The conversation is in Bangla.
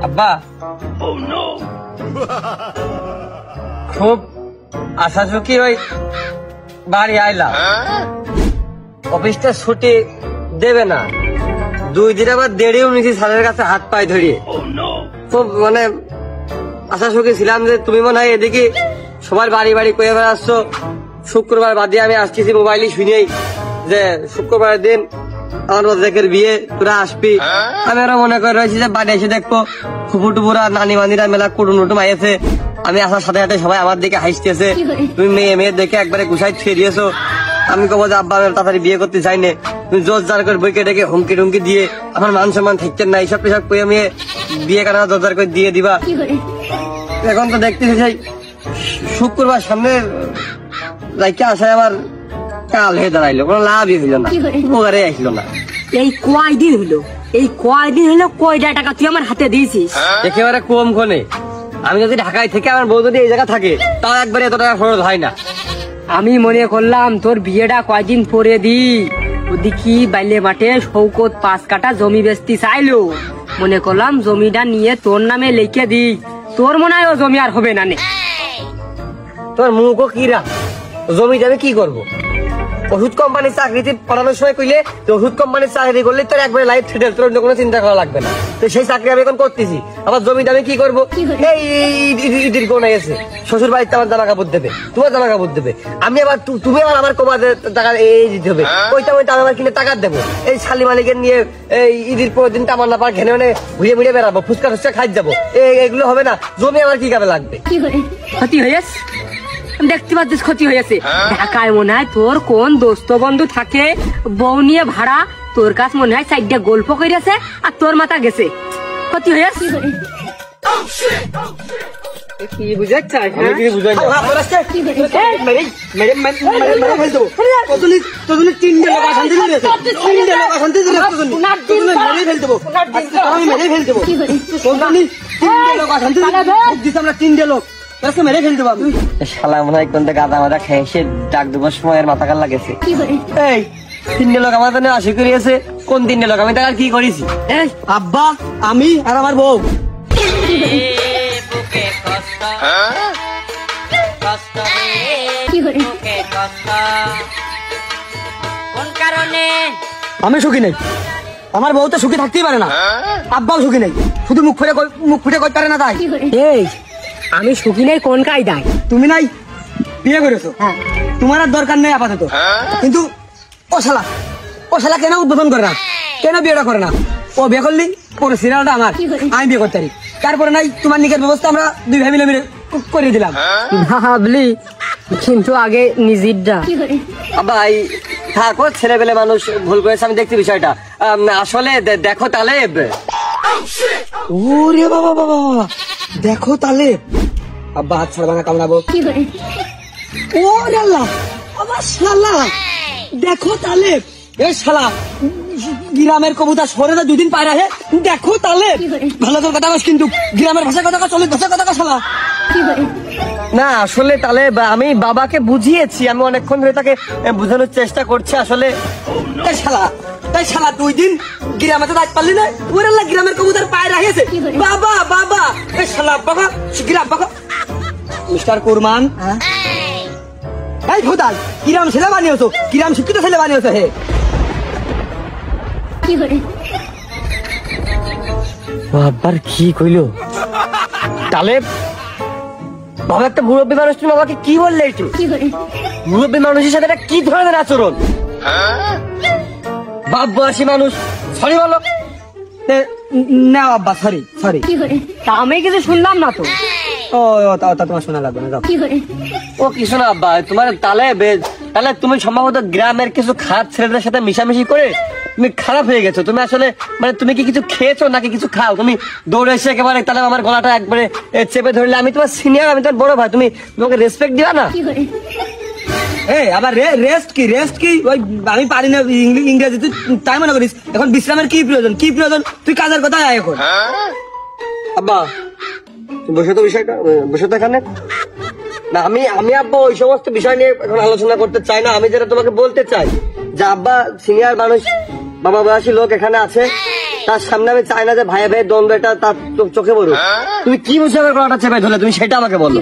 আব্বা খুব আশা ঝুঁকি ওই বাড়ি আইলাম, অফিসটা ছুটি দেবে না, 2 দিন আবার দেরিও নিয়েছি স্যারের কাছে হাত পায়ে ধরিয়ে। খুব মানে আশা ঝুঁকি ছিলাম যে তুমি মনে হয় এদিকে সবার বাড়ি বাড়ি কয়ে বেড়াচ্ছ, শুক্রবার বাদে আমি আসতেছি মোবাইলে শুনেই যে শুক্রবারের দিন আমার রোজাকের বিয়ে, তোরা আসবি। আমি আরো মনে করে রয়েছি যে বাড়ি এসে দেখবো ফুপু টুপুরা নানি মানিরা মেলা কুটুম টুটুম আইছে, আমি আসার সাথে সাথে সবাই আমার দিকে হাসতেছে, তুমি মেয়ে দেখে একবারে গুছাই ছুঁয়ে দিয়েছো। আমি কব যে আব্বা আমি তাড়াতাড়ি বিয়ে করতে চাই না, তুমি জোর জার করে বইকে ডেকে হুমকি টুমকি দিয়ে আমার মান সম্মান থাকতেন না, এইসব পেশাব করে আমি বিয়ে কাটা জোর জার করে দিয়ে দিবা। এখন তো দেখতেছি সেই শুক্রবার সামনে যাইকে আসায় আমার কাল হয়ে দাঁড়াইলো, কোনো লাভই হইলো না, উপকারে আসলো না। এই কয়দিন হলো কয়টা টাকা তুই আমার হাতে দিয়েছিস? একেবারে কম ক্ষণে। আমি যদি ঢাকায় থেকে আমার বউ যদি এই জায়গা থাকে তাও একবারে এত টাকা খরচ হয় না। আমি মনে করলাম তোর বিয়েটা কয়দিন পরে দি, ওদিকে বাইলে মাঠে শৌকত 5 কাঠা জমি বেচতে চাইলো, মনে করলাম জমিটা নিয়ে তোর নামে লিখে দি, তোর মনে হয় ও জমি আর হবে না নে। তোমার মুখও কিরা, জমি যাবে কি করবো? ওষুধ কোম্পানির চাকরিতে পড়ানোর সময় কইলে ওষুধ কোম্পানির চাকরি করলে তোর একবারে লাইফ সেটেল, তোর অন্য কোনো চিন্তা করা লাগবে না। তো সেই চাকরি আমি এখন করতেছি, আবার জমি দামে কি করবো? এই ঈদের কোন গেছে শ্বশুর বাড়িতে আমার জামা কাপড় দেবে, তোমার জামা কাপড় দেবে, আমি আবার তুমি আবার আমার কমা টাকা এই দিতে হবে, ওইটা আমি আবার কিনে টাকা দেবো। এই শালি মালিকের নিয়ে এই ঈদের পরের দিন আমার না পার ঘেনে মানে ঘুরে ঘুরে বেড়াবো, ফুচকা ফুচকা খাই যাবো, এগুলো হবে না। জমি আমার কি কাজে লাগবে? ক্ষতি হয়েছে, দেখতে পাচ্ছিস ক্ষতি হয়েছে। ঢাকায় মনে হয় তোর কোন দোস্ত বন্ধু থাকে, বউ নিয়ে ভাড়া, তোর কাছে মনে হয় 4টা গল্প করেছে আর তোর মাথা গেছে, ক্ষতি হয়েছে। কি বুঝাচ্ছিস? শালা মনে হয় কোনটা গাদা মাদা খেয়ে এসে ডাক দেবার সময় মাথা কাল লাগেছে। এই 3টে লোক আমার জন্য আশি করিয়েছে, কোন 3টে লোক? আমি তাকে কি করেছি? আব্বা, আমি আর আমার বউ। কোন কারণে? আমি সুখী নেই, আমার বউ তো সুখী থাকতেই পারে না, আব্বাও সুখী নেই, শুধু মুখ ফুটে করতে পারে না তাই। এই আমি সুখী নেই কোন কায়দায়? তুমি নাই বিয়ে করেছো, তোমার আর দরকার নেই আপাতত, কিন্তু ও শালা কেন উদ্বোধন করে না, কেন বিয়েটা করে না? ও বিয়ে করলি পুরো সিরিয়ালটা আমার, আমি বিয়ে করতে পারি, তারপরে নাই তোমার নিকের ব্যবস্থা আমরা 2 ভাই মিলে করে দিলাম। ভাবলি কিন্তু আগে নিজেরটা। ভাই থাকো, ছেলেবেলে মানুষ ভুল করেছে, আমি দেখছি বিষয়টা। আসলে দেখো তালেব, ওরে বাবা বাবা বাবা, দেখো তালেব, আব্বা হাত ছাড়বা না, কামড়াবো। ওরে আল্লাহ, আবার শালা দেখো তালেব, এ শালা গ্রামের কবুতর সরে না 2 দিন পায়রা হে, দেখো তালেব, ভালো তোর কথা বস, কিন্তু গ্রামের ভাষা কথা চলে, ভাষা কথা শালা। না আসলে তাহলে আমি বাবাকে বুঝিয়েছি, আমি অনেকক্ষণ ধরে তাকে বোঝানোর চেষ্টা করছি। আসলে তাই শালা 2 দিন গ্রামে তো রাত পারলি না, ওরে আল্লাহ গ্রামের কবুতর পায়রা হেছে, বাবা বাবা, এ শালা বাবা গ্রাম বাবা। মিস্টার কুরমান, এই ভোদাল, কিরাম ছেলে বানিয়েছো, কিরাম শিক্ষিত ছেলে বানিয়েছো হে। আবার কি কইলো তাহলে? বাবা একটা মুরব্বী মানুষ, তুমি বাবাকে কি বললে? একটু মুরব্বী মানুষের সাথে এটা কি ধরনের আচরণ? বাপ বয়সী মানুষ, সরি বলো। না আব্বা, সরি। তা আমি কিছু শুনলাম না তো। ও তা তোমার শোনা লাগবে না, যাও। ও কিছু না আব্বা, তোমার তাহলে তুমি সম্ভবত গ্রামের কিছু খারাপ ছেলেদের সাথে মিশামিশি করে তুমি খারাপ হয়ে গেছো। তুমি আসলে মানে তুমি কি কিছু খেয়েছো নাকি কিছু খাও? তুমি দৌড়ে এসে একেবারে তাহলে আমার গলাটা একবারে চেপে ধরলে। আমি তোমার সিনিয়র, আমি তোমার বড় ভাই, তুমি তোমাকে রেসপেক্ট দিবা না? আবার রেস্ট কি? ওই আমি পারি না ইংরেজি, তুই তাই মনে করিস? এখন বিশ্রামের কি প্রয়োজন? তুই কাজের কথা আয় এখন। আব্বা বসে তো বিষয়টা, বসে তো এখানে না। আমি আব্বা ওই সমস্ত বিষয় নিয়ে এখন আলোচনা করতে চাই না। আমি যেটা তোমাকে বলতে চাই যে আব্বা সিনিয়র মানুষ, বাবা বয়সী লোক এখানে আছে, তার সামনে আমি চাই না যে ভাইয়ে ভাইয়ের দ্বন্দ্ব এটা তার চোখে পড়ুক। তুমি কি বুঝে আমার গলাটা চেপে ধরলে, তুমি সেটা আমাকে বলো।